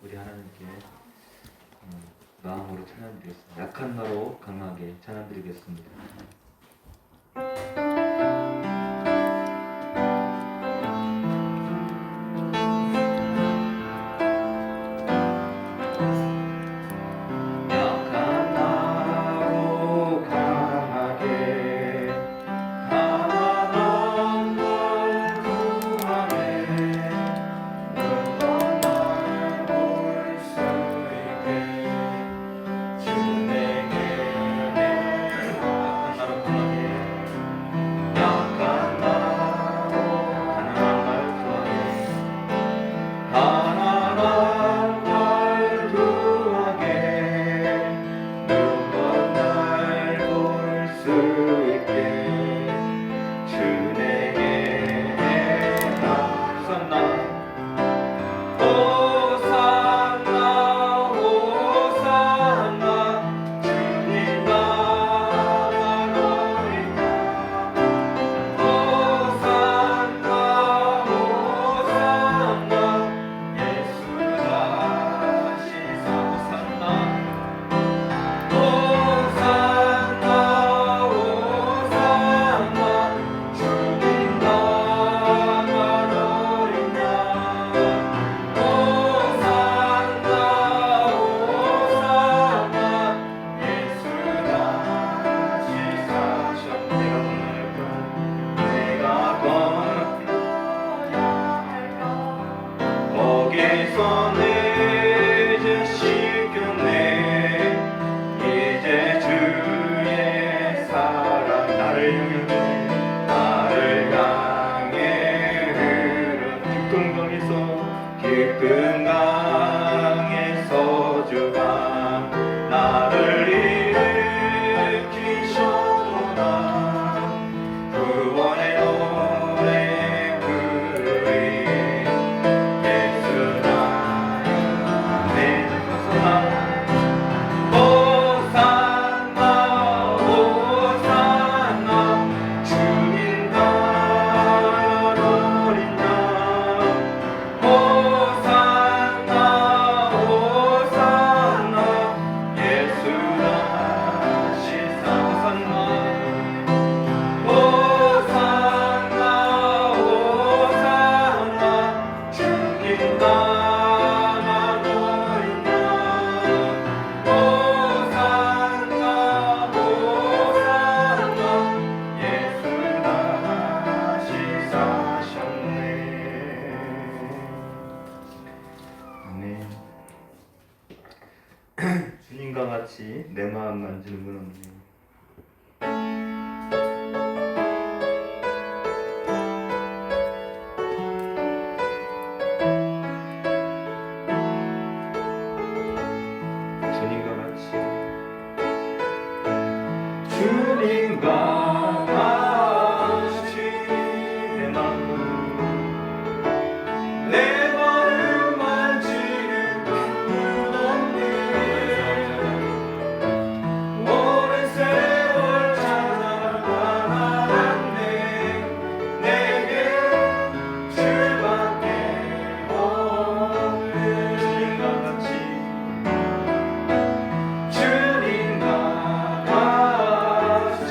우리 하나님께 마음으로 찬양드리겠습니다. 약한 나로 강하게 찬양드리겠습니다. 깊은 강에서 주가 나를 일으키셨구나. 구원의 노래 부르리. 예수 나의 내 호산나 호산나 호산나 주님 나라로리냐. 호산나 호산나 예수 나시사 호산나 호산나 호산나 주님 나라로리냐. 호산나 호산나 예수 다시 사셨네. 아멘. 주님과 같이 내 마음 만지는 분 없네. 주님과 같이 주님과 같이 내 마음 만지는 분 없네. 오랜 세월 찾아왔네. 내게 주밖에 없네. 주님과 같이 주님과 같이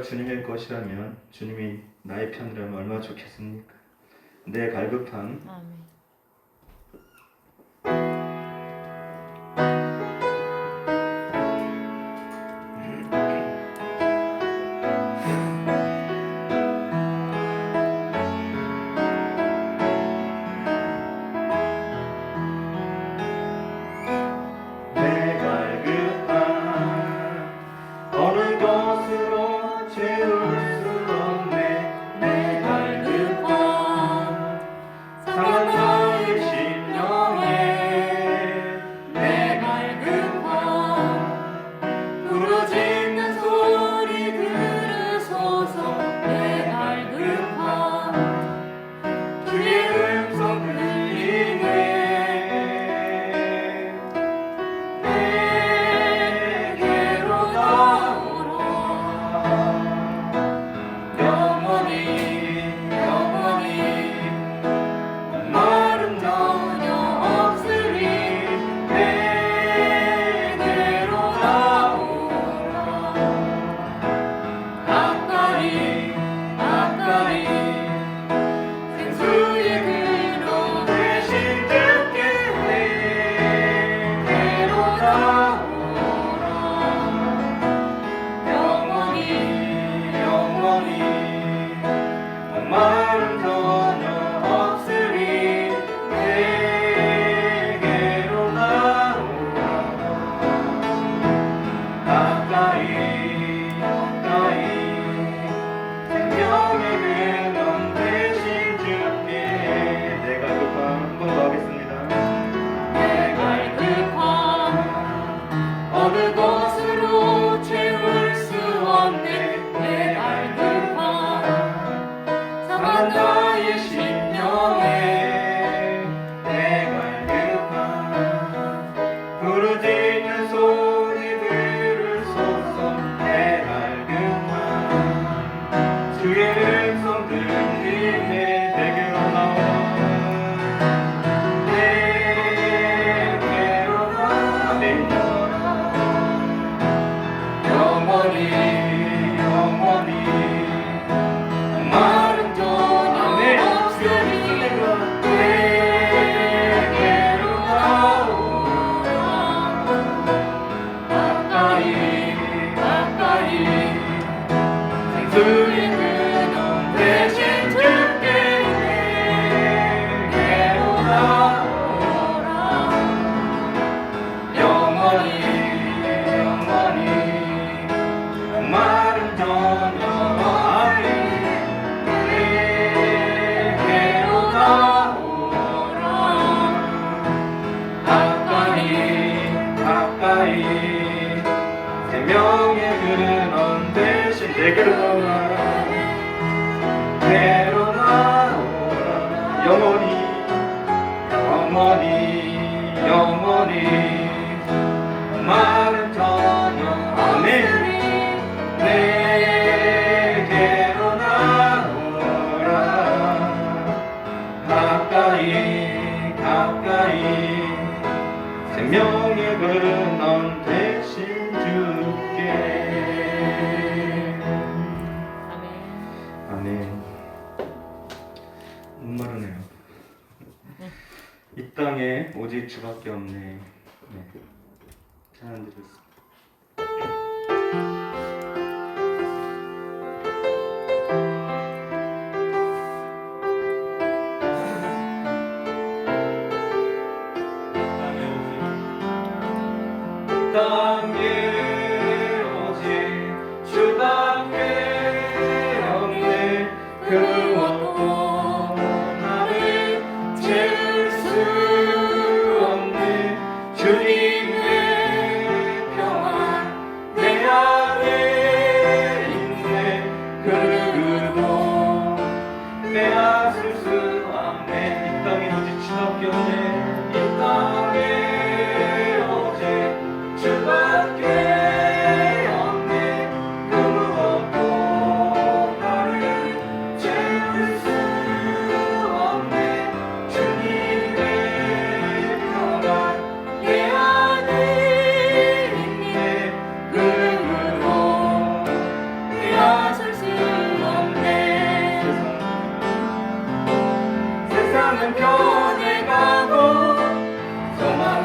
주님의 것이라면, 주님이 나의 편이라면 얼마나 좋겠습니까? 내 갈급함, 아멘. 내 갈급함 어느 것으로 채울 수 없네. 내 갈급함 상한 나의 심령에. 내 갈급함 부러지는 소리 들으소서. 내 갈급함 주의 음성 들리네. 내게로 나오라. 영원히 영원히 말은 전혀 없으리. 내게로 나오라. 가까이 가까이 생수의 근원 대신 듣게. 내게로 나오라. 영원히 영원히 말은 전혀 없으리. 내게로 나오라. 가까이 가까이 생명의 근원 대신 주께. 내 갈급함 한 번 더 하겠습니다. 내 갈급함 어느 것으로 채울 수 없네. 내 갈급함 상한 나의 심령에. 내 갈급함 부르짖는 소리 들으소서. 내 갈급함 주의 음성 들리네. 내게로 나오라. 내게로 나오라. 영원히 영원히 말은 전혀 없으리. 내게로 나오라. 가까이 가까이 생수의 근원 대신 주께. 내게로 나오라. 영원히 영원히 말은 전혀 없으리. 내게로 나오라. 가까이 가까이 생명의 근원 대신 내게로 나오라. 내게로 나오라. 영원히 영원히 영원히 말은 전혀 없네. 내게로 나오라. 가까이 가까이 생명의 근원 대신 주께. 아멘. 아멘. 목마르네요. 이 땅에 오직 주밖에 없네. 네. 찬양 드렸습니다. 땅에 오직 주밖에 없네. 그 무엇도 나를 채울 수 없네. 주님의 평안 내 안에 있네. 그 누구도 빼앗을 수 없네. 이 땅에 오직 주밖에 없네. 이 땅에 오직 주밖에 없네. 그 무엇도 나를 채울 수 없네. 주님의 평안 내 안에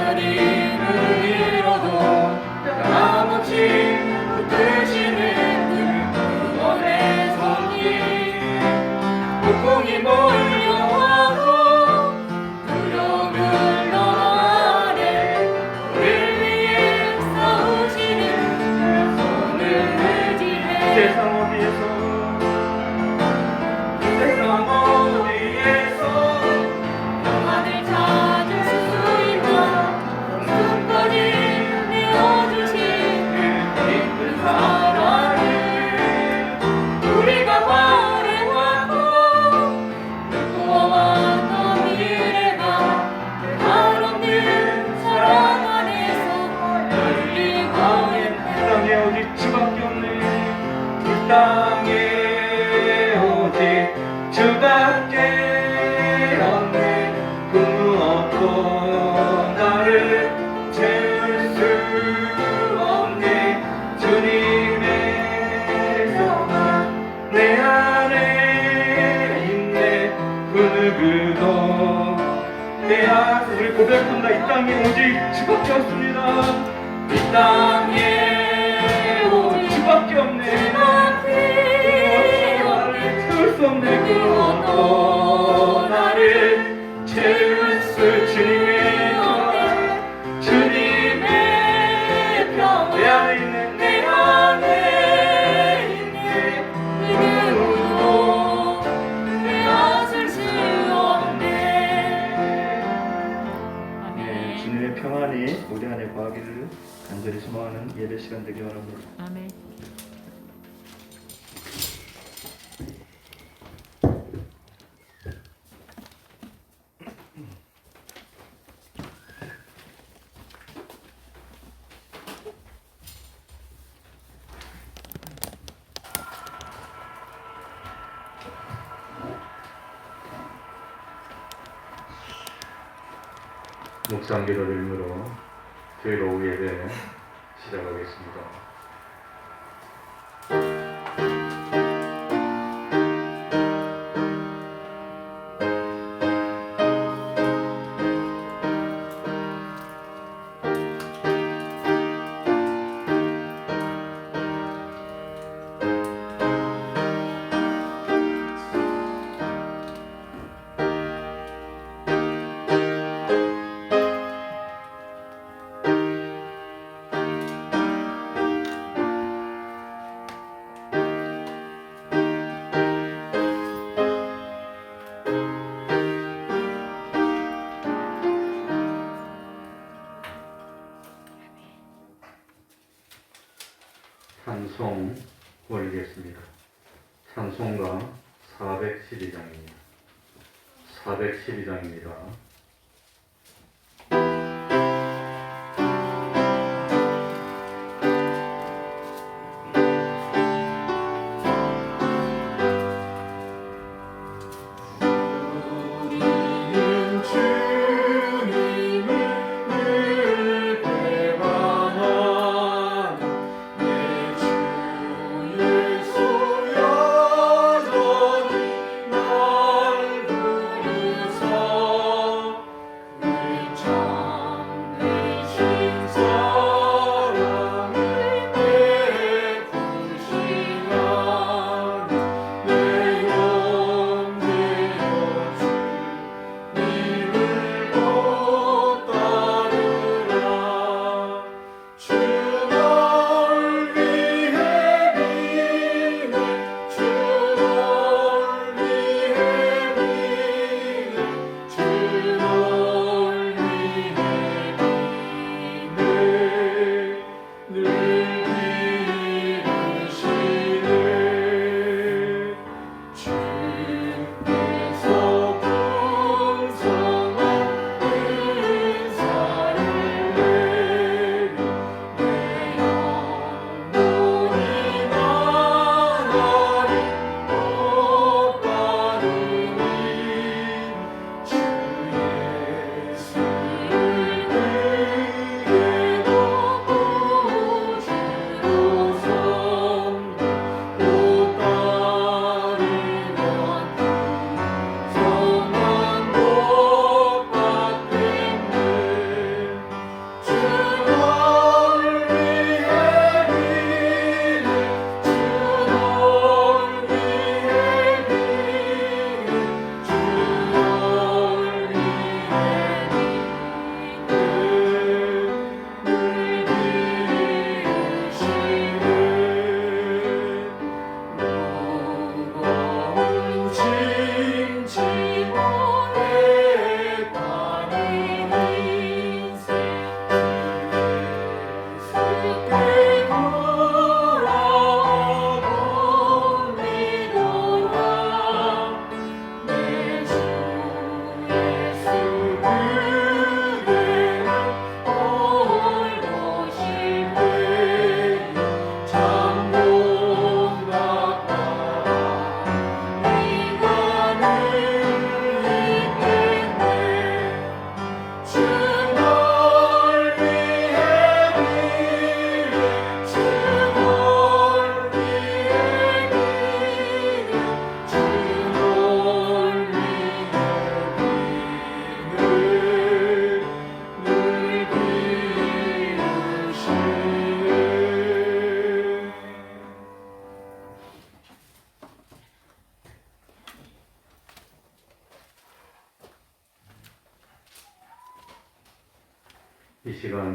주님을 잃어도 변함없이 붙드시는 그 구원의 손길 폭풍이 몰려와도 두려움을 넘어가네 우릴 위해 싸우시는 그 손을 의지해 세상 어디에서 평안을 찾을 수 있나 숨까지 내어주신 그 깊은 사랑을 우리가 바래왔고 꿈꿔왔던 미래가 그 한없는 사랑 안에서 열리고 있네 땅에 오직 주밖에 없네 이 땅에 오직 주밖에 없네 그 무엇도 나를 채울 수 없네 주님의 평안 내 안에 있네 그 누구도 내 안에서 우리 고백한다 이 땅에 오직 주밖에 없습니다 이 땅에 오직 주밖에 없네 채울 수 없네 그 무엇도 나를 채울 수 주님의 평안 주님의 평안 내 안에 있네 내 안에 있네 그 누구도 빼앗을 수 없네 네, 주님의 평안이 우리 안에 거하기를 간절히 소망하는 예배 시간 되기 바랍니다. 아멘. 묵상기도를 일므로 주일 오후 예배 시작하겠습니다. 찬송 올리겠습니다. 찬송가 412장입니다. 412장입니다. 우리는 주님을 늘 배반하는 내 주 예수 여전히 날 부르사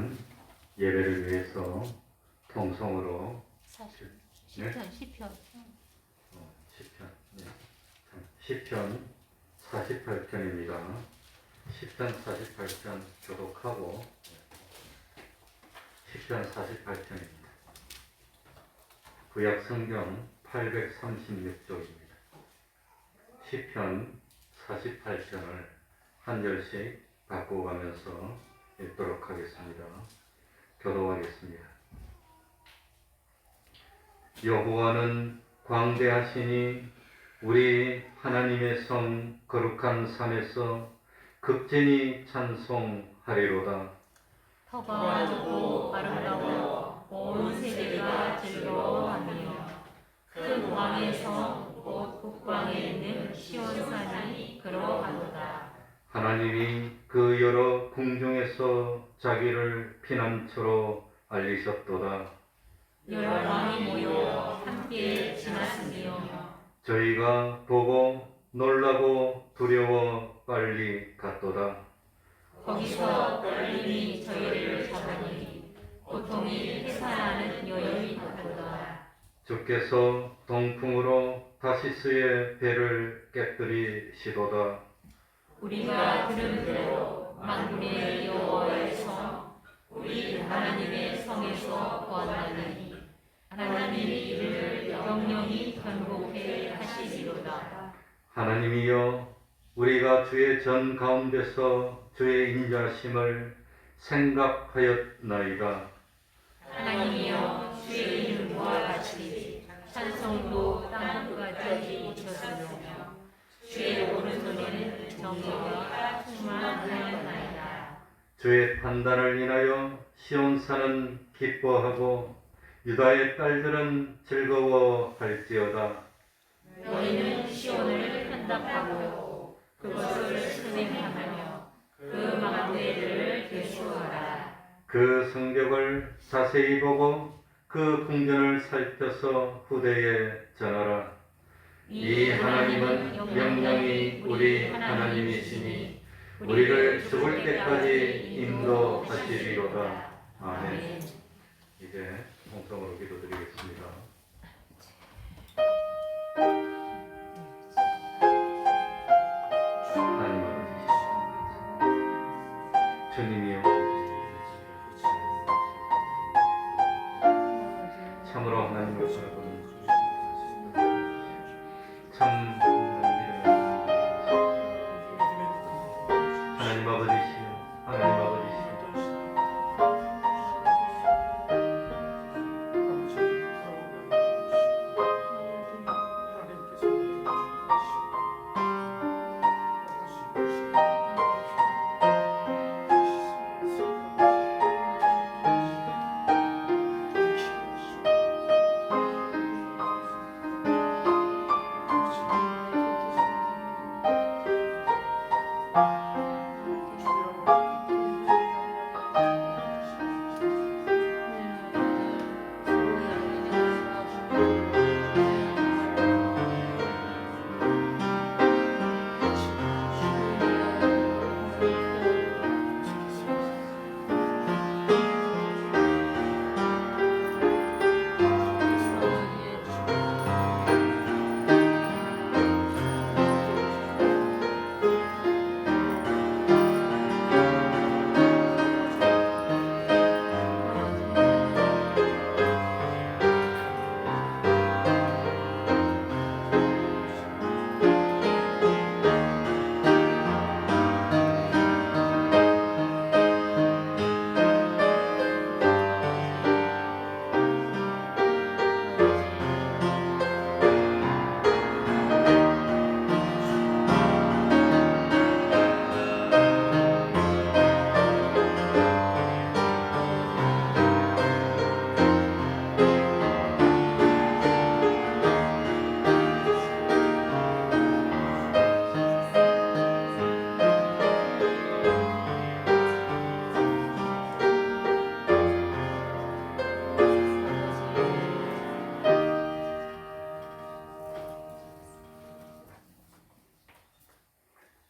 우리는 예배를 위해서 통성으로 10편 10편, 네. 10편 48편입니다. 10편 48편 교독하고 10편 48편입니다. 구약 성경 836쪽입니다. 10편 48편을 한 절씩 바꾸어가면서 읽도록 하겠습니다. 교독하겠습니다. 여호와는 광대하시니 우리 하나님의 성 거룩한 산에서 극진히 찬송하리로다. 터가 높고 아름다워 온 세계가 즐거워하며 큰 왕에서 곧 북방에 있는 시온산이 그러하도다. 하나님이 그 여러 궁중에서 자기를 피난처로 알리셨도다. 여러 왕이 모여 함께 지났으며 저희가 보고 놀라고 두려워 빨리 갔도다. 거기서 떨림이 저희를 잡으니 고통이 해산하는 여인이 같도다. 주께서 동풍으로 다시스의 배를 깨뜨리시도다. 우리가 들은 대로 만군의 여호와의 성 우리 하나님의 성에서 보았나니 하나님이 이를 영영히 견고케 하시리로다. 하나님이여, 우리가 주의 전 가운데서 주의 인자심을 생각하였나이다. 하나님이여 주의 이름과 같이 찬송도 땅끝까지 이쳤으며 주의 오른손에는 정의가 충만하였나이다. 주의 판단을 인하여 시온산은 기뻐하고 유다의 딸들은 즐거워할지어다. 너희는 시온을 편답하고 그것을 순행하며 그 망대를 계수하라. 그 성벽을 자세히 보고 그 궁전을 살펴서 후대에 전하라. 이 하나님은 영영이 우리 하나님이시니 우리를 죽을 때까지 인도하시리로다. 아멘. 이제 통성으로 기도드리겠습니다. 하나님 아버지, 주님이여, 참으로 하나님을 바라보는 참 하나님 아버지시여, 하나님 아버지시여,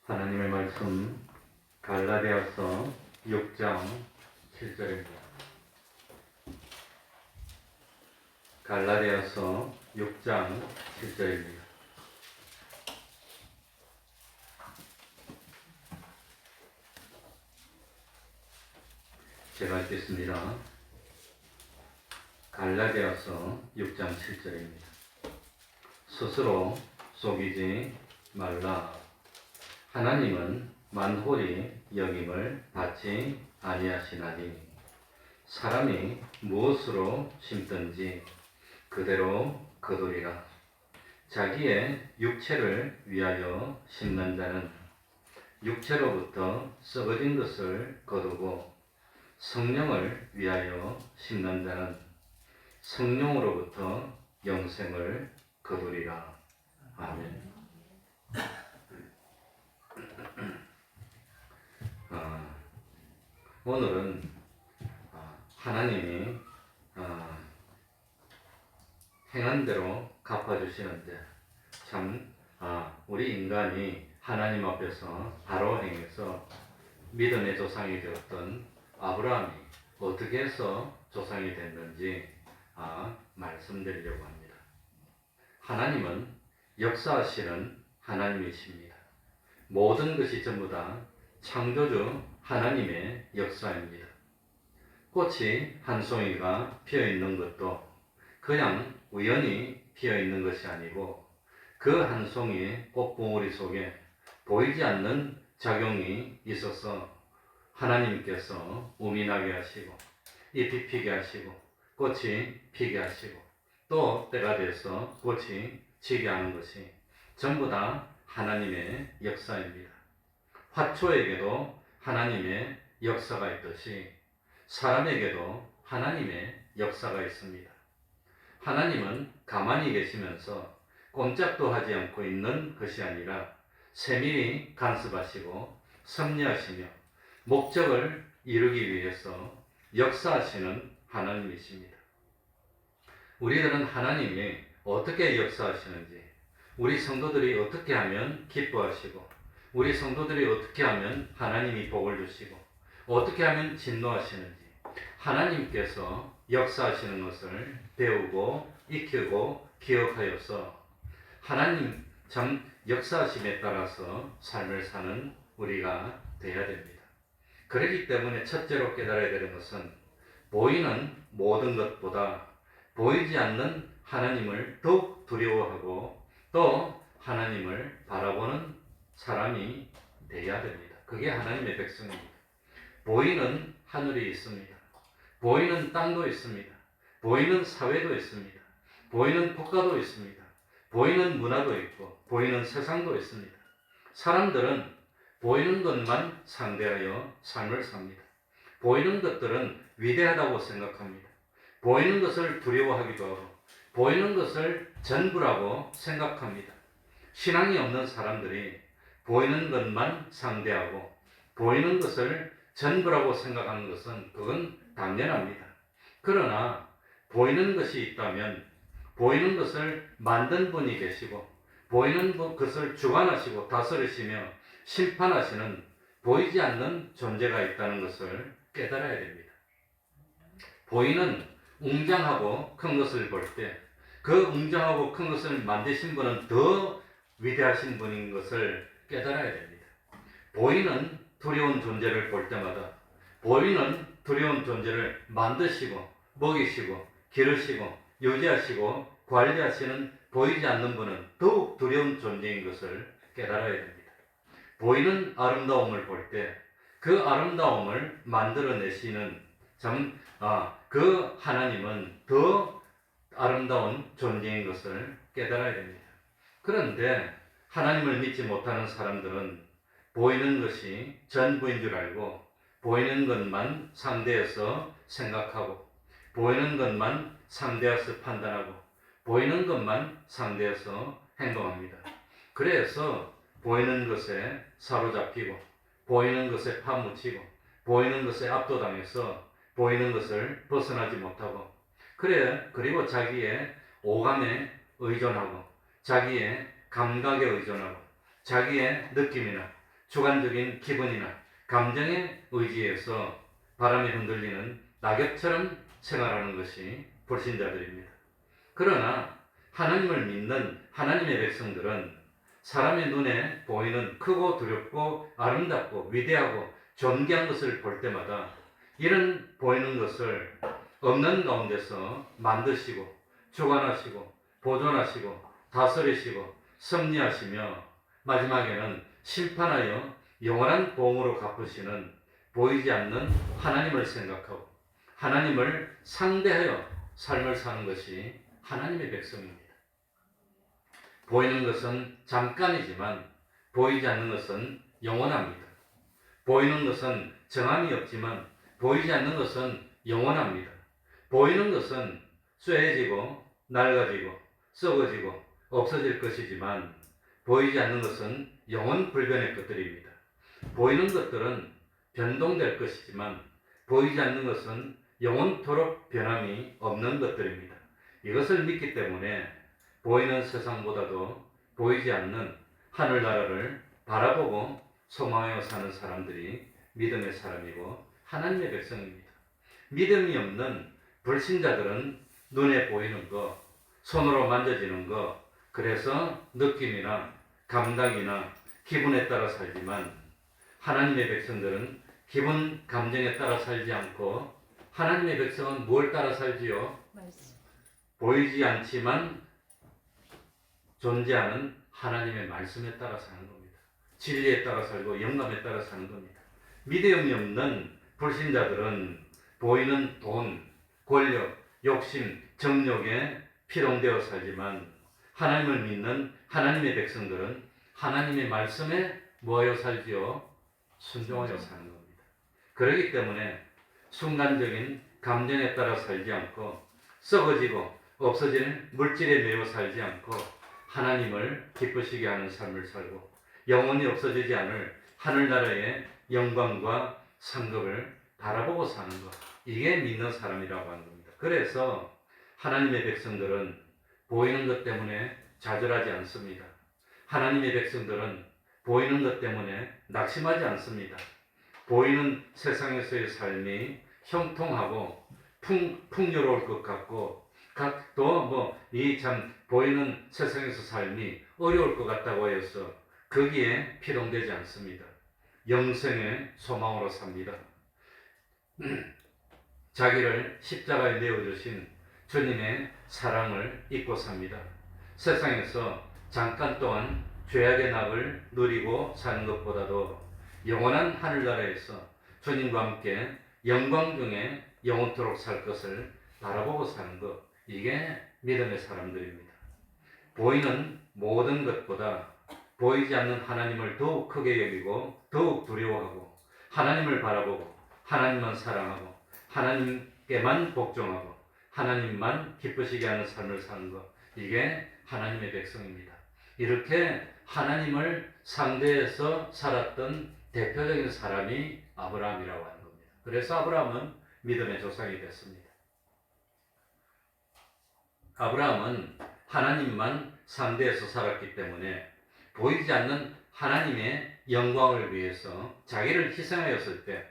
하나님의 말씀 갈라디아서 6장 7절입니다. 갈라디아서 6장 7절입니다. 제가 읽겠습니다. 갈라디아서 6장 7절입니다. 스스로 속이지 말라. 하나님은 만홀히 여김을 받지 아니하시나니 사람이 무엇으로 심든지 그대로 거두리라. 자기의 육체를 위하여 심는 자는 육체로부터 썩어진 것을 거두고 성령을 위하여 심는 자는 성령으로부터 영생을 거두리라. 아멘. 오늘은 하나님이 행한 대로 갚아주시는데 참 우리 인간이 하나님 앞에서 바로 행해서 믿음의 조상이 되었던 아브라함이 어떻게 해서 조상이 됐는지 말씀드리려고 합니다. 하나님은 역사하시는 하나님이십니다. 모든 것이 전부 다 창조주 하나님의 역사입니다. 꽃이 한 송이가 피어 있는 것도 그냥 우연히 피어 있는 것이 아니고 그 한 송이의 꽃봉오리 속에 보이지 않는 작용이 있어서 하나님께서 우미 나게 하시고 잎이 피게 하시고 꽃이 피게 하시고 또 때가 돼서 꽃이 지게 하는 것이 전부 다 하나님의 역사입니다. 화초에게도 하나님의 역사가 있듯이 사람에게도 하나님의 역사가 있습니다. 하나님은 가만히 계시면서 꼼짝도 하지 않고 있는 것이 아니라 세밀히 간섭하시고 섭리하시며 목적을 이루기 위해서 역사하시는 하나님이십니다. 우리들은 하나님이 어떻게 역사하시는지, 우리 성도들이 어떻게 하면 기뻐하시고, 우리 성도들이 어떻게 하면 하나님이 복을 주시고, 어떻게 하면 진노하시는지, 하나님께서 역사하시는 것을 배우고 익히고 기억하여서 하나님 참 역사하심에 따라서 삶을 사는 우리가 되어야 됩니다. 그렇기 때문에 첫째로 깨달아야 되는 것은 보이는 모든 것보다 보이지 않는 하나님을 더욱 두려워하고 또 하나님을 바라보는 사람이 되어야 됩니다. 그게 하나님의 백성입니다. 보이는 하늘이 있습니다. 보이는 땅도 있습니다. 보이는 사회도 있습니다. 보이는 국가도 있습니다. 보이는 문화도 있고 보이는 세상도 있습니다. 사람들은 보이는 것만 상대하여 삶을 삽니다. 보이는 것들은 위대하다고 생각합니다. 보이는 것을 두려워하기도 하고 보이는 것을 전부라고 생각합니다. 신앙이 없는 사람들이 보이는 것만 상대하고 보이는 것을 전부라고 생각하는 것은 그건 당연합니다. 그러나 보이는 것이 있다면 보이는 것을 만든 분이 계시고 보이는 것을 주관하시고 다스리시며 심판하시는 보이지 않는 존재가 있다는 것을 깨달아야 됩니다. 보이는 웅장하고 큰 것을 볼 때 그 웅장하고 큰 것을 만드신 분은 더 위대하신 분인 것을 깨달아야 됩니다. 보이는 두려운 존재를 볼 때마다 보이는 두려운 존재를 만드시고 먹이시고 기르시고 유지하시고 관리하시는 보이지 않는 분은 더욱 두려운 존재인 것을 깨달아야 됩니다. 보이는 아름다움을 볼 때 그 아름다움을 만들어내시는 그 하나님은 더 아름다운 존재인 것을 깨달아야 됩니다. 그런데 하나님을 믿지 못하는 사람들은 보이는 것이 전부인 줄 알고 보이는 것만 상대해서 생각하고 보이는 것만 상대해서 판단하고 보이는 것만 상대해서 행동합니다. 그래서 보이는 것에 사로잡히고 보이는 것에 파묻히고 보이는 것에 압도당해서 보이는 것을 벗어나지 못하고 그리고 자기의 오감에 의존하고 자기의 감각에 의존하고 자기의 느낌이나 주관적인 기분이나 감정에 의지해서 바람에 흔들리는 낙엽처럼 생활하는 것이 불신자들입니다. 그러나 하나님을 믿는 하나님의 백성들은 사람의 눈에 보이는 크고 두렵고 아름답고 위대하고 존귀한 것을 볼 때마다 이런 보이는 것을 없는 가운데서 만드시고 주관하시고 보존하시고 다스리시고 섭리하시며 마지막에는 심판하여 영원한 보응으로 갚으시는 보이지 않는 하나님을 생각하고 하나님을 상대하여 삶을 사는 것이 하나님의 백성입니다. 보이는 것은 잠깐이지만 보이지 않는 것은 영원합니다. 보이는 것은 정함이 없지만 보이지 않는 것은 영원합니다. 보이는 것은 쇠해지고 낡아지고 썩어지고 없어질 것이지만 보이지 않는 것은 영원 불변의 것들입니다. 보이는 것들은 변동될 것이지만 보이지 않는 것은 영원토록 변함이 없는 것들입니다. 이것을 믿기 때문에 보이는 세상보다도 보이지 않는 하늘나라를 바라보고 소망하여 사는 사람들이 믿음의 사람이고 하나님의 백성입니다. 믿음이 없는 불신자들은 눈에 보이는 것, 손으로 만져지는 것, 그래서 느낌이나 감각이나 기분에 따라 살지만 하나님의 백성들은 기분, 감정에 따라 살지 않고 하나님의 백성은 뭘 따라 살지요? 말씀. 보이지 않지만 존재하는 하나님의 말씀에 따라 사는 겁니다. 진리에 따라 살고 영감에 따라 사는 겁니다. 믿음이 없는 불신자들은 보이는 돈, 권력, 욕심, 정욕에 피동되어 살지만 하나님을 믿는 하나님의 백성들은 하나님의 말씀에 뭐하여 살지요? 순종하여 사는 겁니다. 그렇기 때문에 순간적인 감정에 따라 살지 않고 썩어지고 없어지는 물질에 매여 살지 않고 하나님을 기쁘시게 하는 삶을 살고 영원히 없어지지 않을 하늘나라의 영광과 상급을 바라보고 사는 것, 이게 믿는 사람이라고 하는 겁니다. 그래서 하나님의 백성들은 보이는 것 때문에 좌절하지 않습니다. 하나님의 백성들은 보이는 것 때문에 낙심하지 않습니다. 보이는 세상에서의 삶이 형통하고 풍요로울 것 같고 또 이 참 보이는 세상에서 삶이 어려울 것 같다고 해서 거기에 피동되지 않습니다. 영생의 소망으로 삽니다. 자기를 십자가에 내어주신 주님의 사랑을 잊고 삽니다. 세상에서 잠깐 동안 죄악의 낙을 누리고 사는 것보다도 영원한 하늘나라에서 주님과 함께 영광 중에 영원토록 살 것을 바라보고 사는 것, 이게 믿음의 사람들입니다. 보이는 모든 것보다 보이지 않는 하나님을 더욱 크게 여기고 더욱 두려워하고 하나님을 바라보고 하나님만 사랑하고 하나님께만 복종하고 하나님만 기쁘시게 하는 삶을 사는 것, 이게 하나님의 백성입니다. 이렇게 하나님을 상대해서 살았던 대표적인 사람이 아브라함이라고 하는 겁니다. 그래서 아브라함은 믿음의 조상이 됐습니다. 아브라함은 하나님만 상대해서 살았기 때문에 보이지 않는 하나님의 영광을 위해서 자기를 희생하였을 때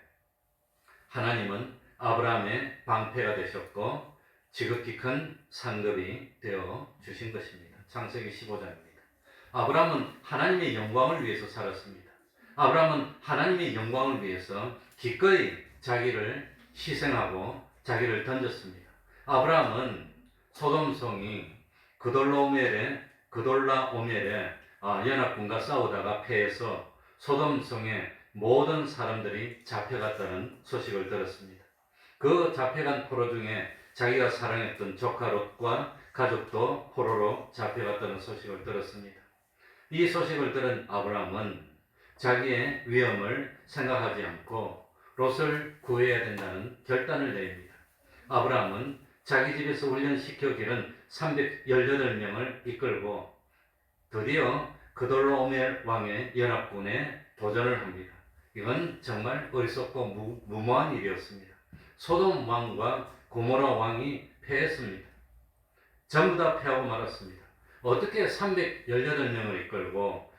하나님은 아브라함의 방패가 되셨고 지극히 큰 상급이 되어 주신 것입니다. 창세기 15장입니다. 아브라함은 하나님의 영광을 위해서 살았습니다. 아브라함은 하나님의 영광을 위해서 기꺼이 자기를 희생하고 자기를 던졌습니다. 아브라함은 소돔성이 그돌라오멜의 연합군과 싸우다가 패해서 소돔성의 모든 사람들이 잡혀갔다는 소식을 들었습니다. 그 잡혀간 포로 중에 자기가 사랑했던 조카 롯과 가족도 포로로 잡혀갔다는 소식을 들었습니다. 이 소식을 들은 아브라함은 자기의 위험을 생각하지 않고 롯을 구해야 된다는 결단을 내립니다. 아브라함은 자기 집에서 훈련시켜 기른 318명을 이끌고 드디어 그돌라오멜 왕의 연합군에 도전을 합니다. 이건 정말 어리석고 무모한 일이었습니다. 소돔 왕과 고모라 왕이 패했습니다. 전부 다 패하고 말았습니다. 어떻게 318명을 이끌고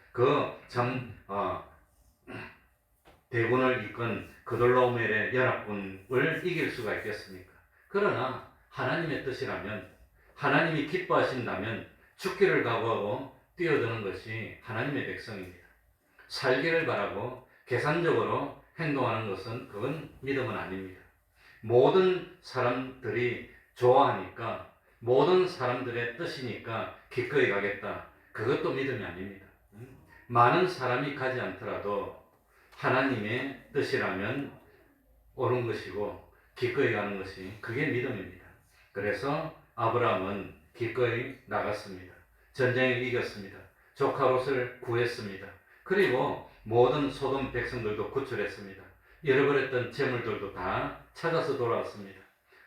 대군을 이끈 그돌로멜의 연합군을 이길 수가 있겠습니까? 그러나 하나님의 뜻이라면, 하나님이 기뻐하신다면 죽기를 각오하고 뛰어드는 것이 하나님의 백성입니다. 살기를 바라고 계산적으로 행동하는 것은 그건 믿음은 아닙니다. 모든 사람들이 좋아하니까, 모든 사람들의 뜻이니까 기꺼이 가겠다. 그것도 믿음이 아닙니다. 많은 사람이 가지 않더라도 하나님의 뜻이라면 옳은 것이고 기꺼이 가는 것이 그게 믿음입니다. 그래서 아브라함은 기꺼이 나갔습니다. 전쟁에 이겼습니다. 조카 롯을 구했습니다. 그리고 모든 소돔 백성들도 구출했습니다. 잃어버렸던 재물들도 다 찾아서 돌아왔습니다.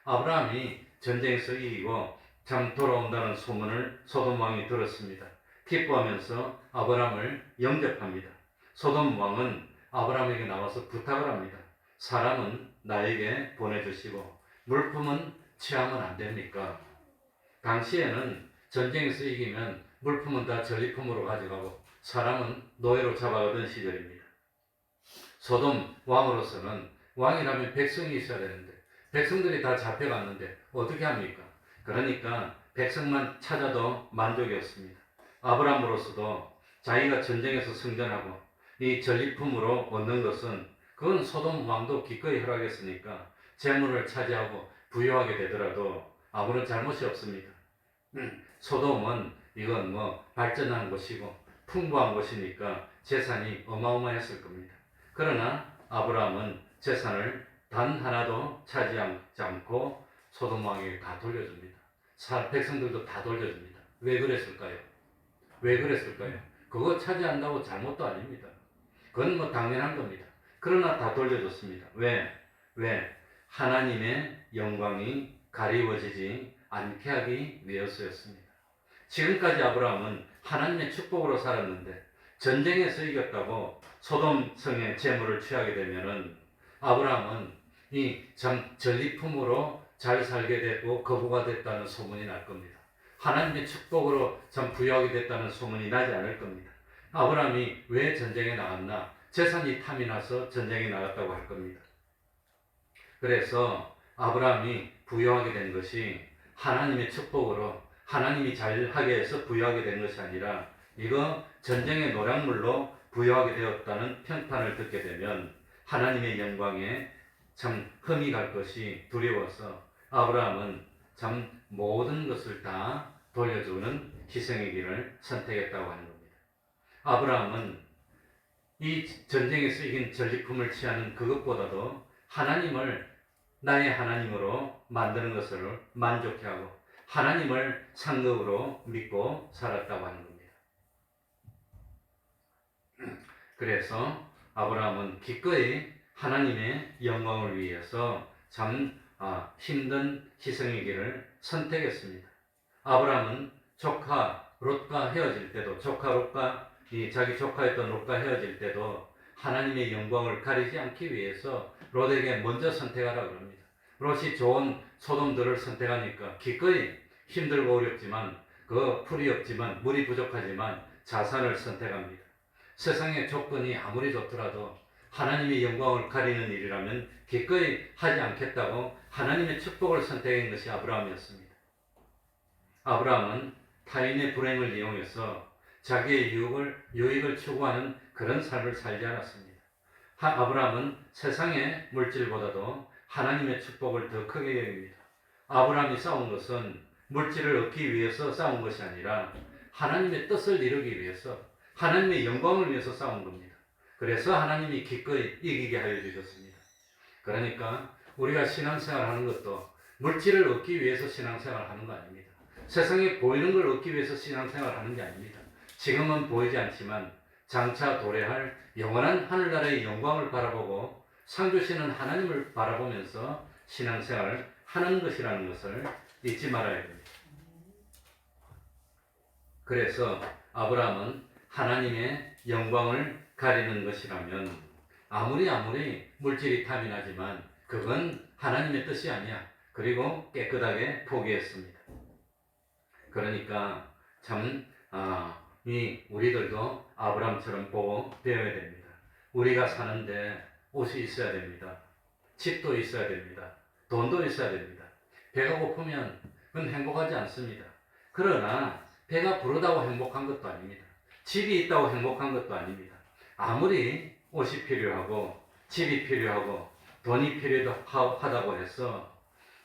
아브라함이 전쟁에서 이기고 참 돌아온다는 소문을 소돔 왕이 들었습니다. 기뻐하면서 아브라함을 영접합니다. 소돔 왕은 아브라함에게 나와서 부탁을 합니다. 사람은 나에게 보내주시고 물품은 취하면 안 됩니까? 당시에는 전쟁에서 이기면 물품은 다 전리품으로 가져가고 사람은 노예로 잡아가던 시절입니다. 소돔 왕으로서는 왕이라면 백성이 있어야 되는데 백성들이 다 잡혀갔는데 어떻게 합니까? 그러니까 백성만 찾아도 만족이었습니다. 아브라함으로서도 자기가 전쟁에서 승전하고 이 전리품으로 얻는 것은 그건 소돔 왕도 기꺼이 허락했으니까 재물을 차지하고 부유하게 되더라도 아무런 잘못이 없습니다. 소돔은 이건 발전한 곳이고 풍부한 곳이니까 재산이 어마어마했을 겁니다. 그러나 아브라함은 재산을 단 하나도 차지하지 않고 소돔 왕에게 다 돌려줍니다. 백성들도 다 돌려줍니다. 왜 그랬을까요? 왜 그랬을까요? 그거 차지한다고 잘못도 아닙니다. 그건 당연한 겁니다. 그러나 다 돌려줬습니다. 왜? 하나님의 영광이 가리워지지 않게 하기 위해서였습니다. 지금까지 아브라함은 하나님의 축복으로 살았는데 전쟁에서 이겼다고 소돔 성의 재물을 취하게 되면은 아브라함은 이 전리품으로 잘 살게 되고 거부가 됐다는 소문이 날 겁니다. 하나님의 축복으로 참 부유하게 됐다는 소문이 나지 않을 겁니다. 아브라함이 왜 전쟁에 나갔나? 재산이 탐이 나서 전쟁에 나갔다고 할 겁니다. 그래서 아브라함이 부유하게 된 것이 하나님의 축복으로 하나님이 잘하게 해서 부유하게 된 것이 아니라 이거 전쟁의 노략물로 부유하게 되었다는 평판을 듣게 되면 하나님의 영광에 참 흠이 갈 것이 두려워서 아브라함은 참 모든 것을 다 돌려주는 희생의 길을 선택했다고 하는 겁니다. 아브라함은 이 전쟁에서 이긴 전리품을 취하는 그것보다도 하나님을 나의 하나님으로 만드는 것을 만족해하고 하나님을 상급으로 믿고 살았다고 하는 겁니다. 그래서 아브라함은 기꺼이 하나님의 영광을 위해서 참 힘든 희생의 길을 선택했습니다. 아브라함은 조카 롯과 헤어질 때도 조카 롯과 자기 조카였던 롯과 헤어질 때도 하나님의 영광을 가리지 않기 위해서 롯에게 먼저 선택하라 그럽니다. 롯이 좋은 소돔들을 선택하니까 기꺼이 힘들고 어렵지만 그 풀이 없지만 물이 부족하지만 자산을 선택합니다. 세상의 조건이 아무리 좋더라도 하나님의 영광을 가리는 일이라면 기꺼이 하지 않겠다고 하나님의 축복을 선택한 것이 아브라함이었습니다. 아브라함은 타인의 불행을 이용해서 자기의 유익을 추구하는 그런 삶을 살지 않았습니다. 아브라함은 세상의 물질보다도 하나님의 축복을 더 크게 여깁니다. 아브라함이 싸운 것은 물질을 얻기 위해서 싸운 것이 아니라 하나님의 뜻을 이루기 위해서 하나님의 영광을 위해서 싸운 겁니다. 그래서 하나님이 기꺼이 이기게 하여 주셨습니다. 그러니까 우리가 신앙생활 하는 것도 물질을 얻기 위해서 신앙생활 하는 거 아닙니다. 세상에 보이는 걸 얻기 위해서 신앙생활 하는 게 아닙니다. 지금은 보이지 않지만 장차 도래할 영원한 하늘나라의 영광을 바라보고 상 주시는 하나님을 바라보면서 신앙생활을 하는 것이라는 것을 잊지 말아야 됩니다. 그래서 아브라함은 하나님의 영광을 가리는 것이라면 아무리 물질이 탐이 나지만 그건 하나님의 뜻이 아니야. 그리고 깨끗하게 포기했습니다. 그러니까 참 우리들도 아브라함처럼 보고 배워야 됩니다. 우리가 사는데 옷이 있어야 됩니다. 집도 있어야 됩니다. 돈도 있어야 됩니다. 배가 고프면 그건 행복하지 않습니다. 그러나 배가 부르다고 행복한 것도 아닙니다. 집이 있다고 행복한 것도 아닙니다. 아무리 옷이 필요하고 집이 필요하고 돈이 필요하다고 해서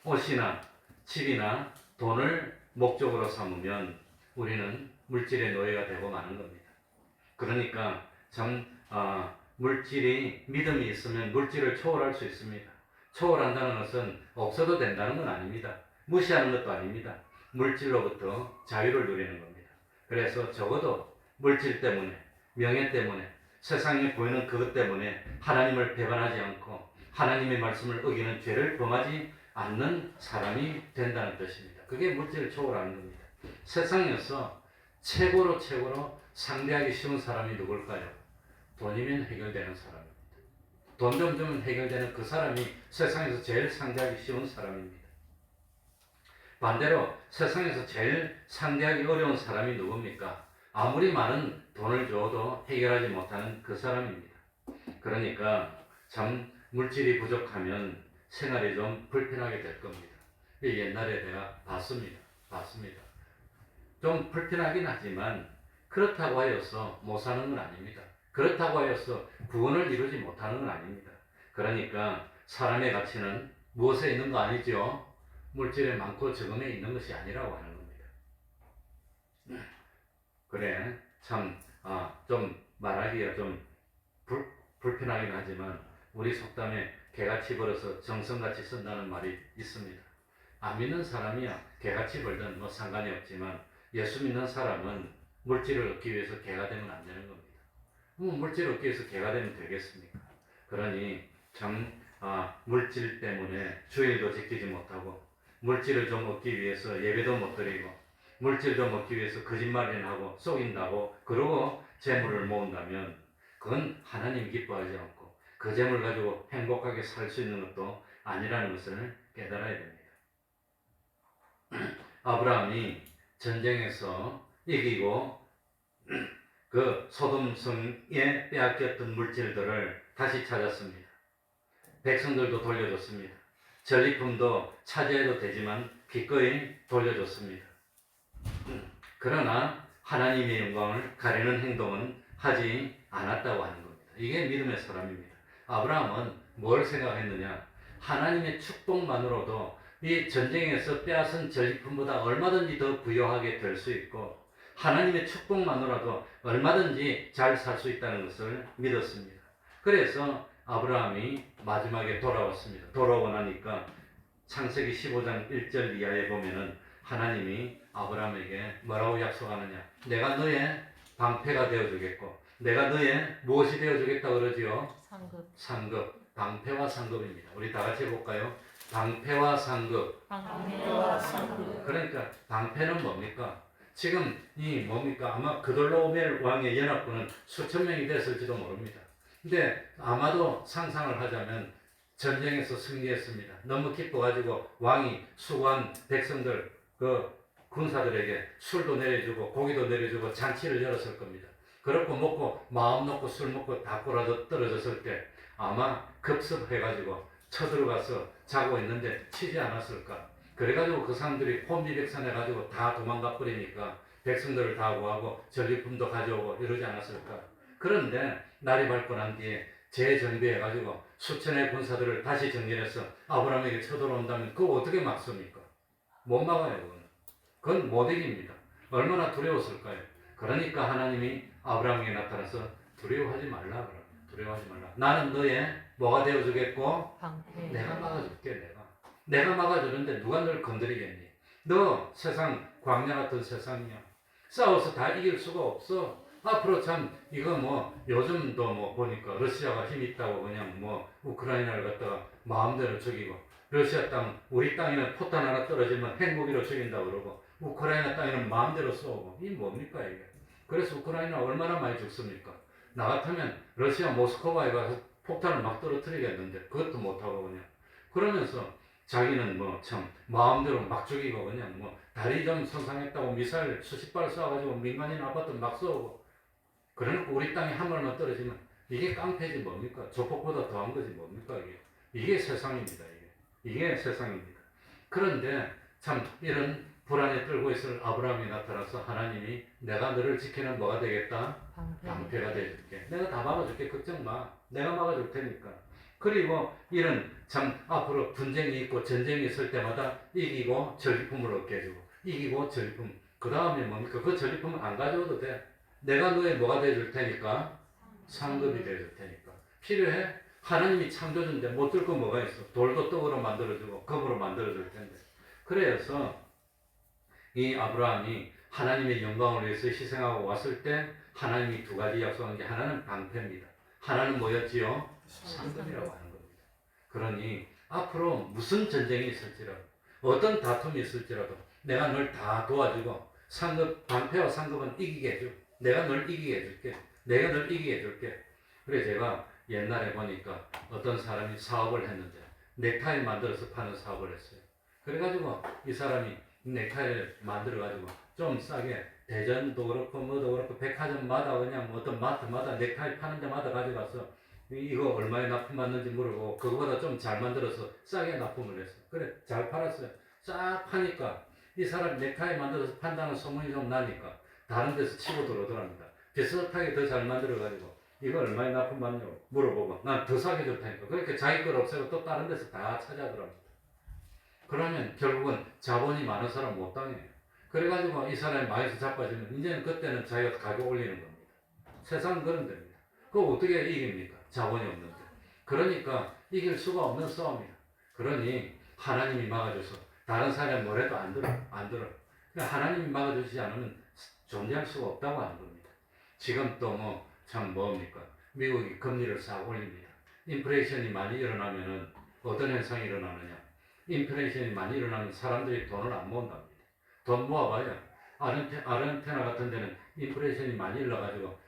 옷이나 집이나 돈을 목적으로 삼으면 우리는 물질의 노예가 되고 마는 겁니다. 그러니까 물질이 믿음이 있으면 물질을 초월할 수 있습니다. 초월한다는 것은 없어도 된다는 건 아닙니다. 무시하는 것도 아닙니다. 물질로부터 자유를 누리는 겁니다. 그래서 적어도 물질 때문에, 명예 때문에, 세상에 보이는 그것 때문에 하나님을 배반하지 않고 하나님의 말씀을 어기는 죄를 범하지 않는 사람이 된다는 뜻입니다. 그게 물질을 초월하는 겁니다. 세상에서 최고로 상대하기 쉬운 사람이 누굴까요? 돈이면 해결되는 사람입니다. 돈 좀 주면 해결되는 그 사람이 세상에서 제일 상대하기 쉬운 사람입니다. 반대로 세상에서 제일 상대하기 어려운 사람이 누굽니까? 아무리 많은 돈을 줘도 해결하지 못하는 그 사람입니다. 그러니까 참 물질이 부족하면 생활이 좀 불편하게 될 겁니다. 옛날에 내가 봤습니다. 좀 불편하긴 하지만 그렇다고 하여서 못 사는 건 아닙니다. 그렇다고 하여서 구원을 이루지 못하는 건 아닙니다. 그러니까 사람의 가치는 무엇에 있는 거 아니죠? 물질에 많고 적음에 있는 것이 아니라고 하는 겁니다. 그래, 참, 좀 말하기가 좀 불편하긴 하지만 우리 속담에 개같이 벌어서 정성같이 쓴다는 말이 있습니다. 안 믿는 사람이야 개같이 벌든 뭐 상관이 없지만 예수 믿는 사람은 물질을 얻기 위해서 개가 되면 안 되는 겁니다. 물질을 얻기 위해서 개가 되면 되겠습니까? 그러니 참 물질 때문에 주일도 지키지 못하고 물질을 좀 얻기 위해서 예배도 못 드리고 물질 좀 얻기 위해서 거짓말이나 하고 속인다고 그러고 재물을 모은다면 그건 하나님 기뻐하지 않고 그 재물 가지고 행복하게 살 수 있는 것도 아니라는 것을 깨달아야 됩니다. 아브라함이 전쟁에서 이기고 그 소돔성에 빼앗겼던 물질들을 다시 찾았습니다. 백성들도 돌려줬습니다. 전리품도 차지해도 되지만 기꺼이 돌려줬습니다. 그러나 하나님의 영광을 가리는 행동은 하지 않았다고 하는 겁니다. 이게 믿음의 사람입니다. 아브라함은 뭘 생각했느냐? 하나님의 축복만으로도 이 전쟁에서 빼앗은 전리품보다 얼마든지 더 부유하게 될 수 있고 하나님의 축복만으로도 얼마든지 잘 살 수 있다는 것을 믿었습니다. 그래서 아브라함이 마지막에 돌아왔습니다. 돌아오고 나니까 창세기 15장 1절 이하에 보면은 하나님이 아브라함에게 뭐라고 약속하느냐? 내가 너의 방패가 되어주겠고 내가 너의 무엇이 되어주겠다 그러지요? 상급. 방패와 상급입니다. 우리 다 같이 해볼까요? 방패와 상급. 그러니까 방패는 뭡니까? 지금 이 뭡니까? 아마 그돌로오멜 왕의 연합군은 수천 명이 됐을지도 모릅니다. 근데 아마도 상상을 하자면 전쟁에서 승리했습니다. 너무 기뻐가지고 왕이 수고한 백성들 그 군사들에게 술도 내려주고 고기도 내려주고 잔치를 열었을 겁니다. 그렇고 먹고 마음 놓고 술 먹고 다 꼬라져 떨어졌을 때 아마 급습해가지고 쳐들어가서 자고 있는데 치지 않았을까? 그래가지고 그 사람들이 혼비백산해가지고 다 도망가 버리니까 백성들을 다 구하고 전리품도 가져오고 이러지 않았을까? 그런데 날이 밝고 난 뒤에 재정비해가지고 수천의 군사들을 다시 정렬해서 아브라함에게 쳐들어온다면 그거 어떻게 막습니까? 못 막아요. 그건 못 이깁니다. 얼마나 두려웠을까요? 그러니까 하나님이 아브라함에게 나타나서 두려워하지 말라 그럽니다. 두려워하지 말라. 나는 너의 뭐가 되어주겠고 내가 막아줄게. 내가 막아주는데 누가 널 건드리겠니? 너 세상 광야 같은 세상이야. 싸워서 다 이길 수가 없어. 앞으로 참 이거 뭐 요즘도 뭐 보니까 러시아가 힘 있다고 그냥 뭐 우크라이나를 갖다가 마음대로 죽이고 러시아 땅 우리 땅에는 포탄 하나 떨어지면 핵무기로 죽인다고 그러고 우크라이나 땅에는 마음대로 쏘고 이 뭡니까 이게? 그래서 우크라이나 얼마나 많이 죽습니까? 나 같으면 러시아 모스크바에 가서 폭탄을 막 떨어뜨리겠는데 그것도 못하고 그냥 그러면서 자기는 뭐 참 마음대로 막 죽이고 그냥 뭐 다리 좀 손상했다고 미사일 수십 발 쏴가지고 민간인 아파트 막 쏘고 그래놓고 우리 땅에 한 발만 떨어지면 이게 깡패지 뭡니까? 조폭보다 더한 거지 뭡니까? 이게 세상입니다. 이게 세상입니다. 그런데 참 이런 불안에 떨고 있을 아브라함이 나타나서 하나님이 내가 너를 지키는 뭐가 되겠다? 방패가 되어줄게. 내가 다 막아줄게. 걱정 마. 내가 막아줄 테니까. 그리고 이런 참 앞으로 분쟁이 있고 전쟁이 있을 때마다 이기고 전리품을 얻게 해주고 이기고 전리품. 그 다음에 뭡니까? 그 전리품을 안 가져오도 돼. 내가 너의 뭐가 되어줄 테니까? 상급이 되어줄 테니까. 필요해? 하나님이 창조주인데 못 줄 거 뭐가 있어? 돌도 떡으로 만들어주고 금으로 만들어줄 텐데. 그래서 이 아브라함이 하나님의 영광을 위해서 희생하고 왔을 때 하나님이 두 가지 약속한 게 하나는 방패입니다. 하나는 뭐였지요? 상급이라고 하는 겁니다. 그러니 앞으로 무슨 전쟁이 있을지라도 어떤 다툼이 있을지라도 내가 널 다 도와주고 상급, 방패와 상급은 이기게 해줘. 내가 널 이기게 해줄게. 내가 널 이기게 해줄게. 그래 제가 옛날에 보니까 어떤 사람이 사업을 했는데 넥타이 만들어서 파는 사업을 했어요. 그래가지고 이 사람이 넥타이를 만들어가지고 좀 싸게 대전도 그렇고 뭐도 그렇고 백화점마다 그냥 어떤 마트마다 넥타이 파는 데마다 가져가서 이거 얼마에 납품받는지 물어보고 그거보다 좀 잘 만들어서 싸게 납품을 했어. 그래 잘 팔았어요. 싹 파니까 이 사람 넥타이 만들어서 판다는 소문이 좀 나니까 다른 데서 치고 들어오더랍니다. 비슷하게 더 잘 만들어가지고 이거 얼마에 납품받냐고 물어보고 난 더 싸게 줄 테니까 그렇게 자기 걸 없애고 또 다른 데서 다 찾아더랍니다. 그러면 결국은 자본이 많은 사람 못 당해요. 그래가지고 이 사람이 많이서 자빠지면 이제는 그때는 자기가 가격 올리는 겁니다. 세상은 그런 데입니다. 그거 어떻게 이깁니까? 자본이 없는데. 그러니까 이길 수가 없는 싸움이야. 그러니 하나님이 막아줘서 다른 사람이 뭐래도 안 들어. 그러니까 하나님이 막아주지 않으면 존재할 수가 없다고 하는 겁니다. 지금 또 참 뭡니까? 미국이 금리를 싹 올립니다. 인플레이션이 많이 일어나면은 어떤 현상이 일어나느냐? 인플레이션이 많이 일어나면 사람들이 돈을 안 모은답니다. 돈 모아봐야 아르헨티나 같은 데는 인플레이션이 많이 일어나가지고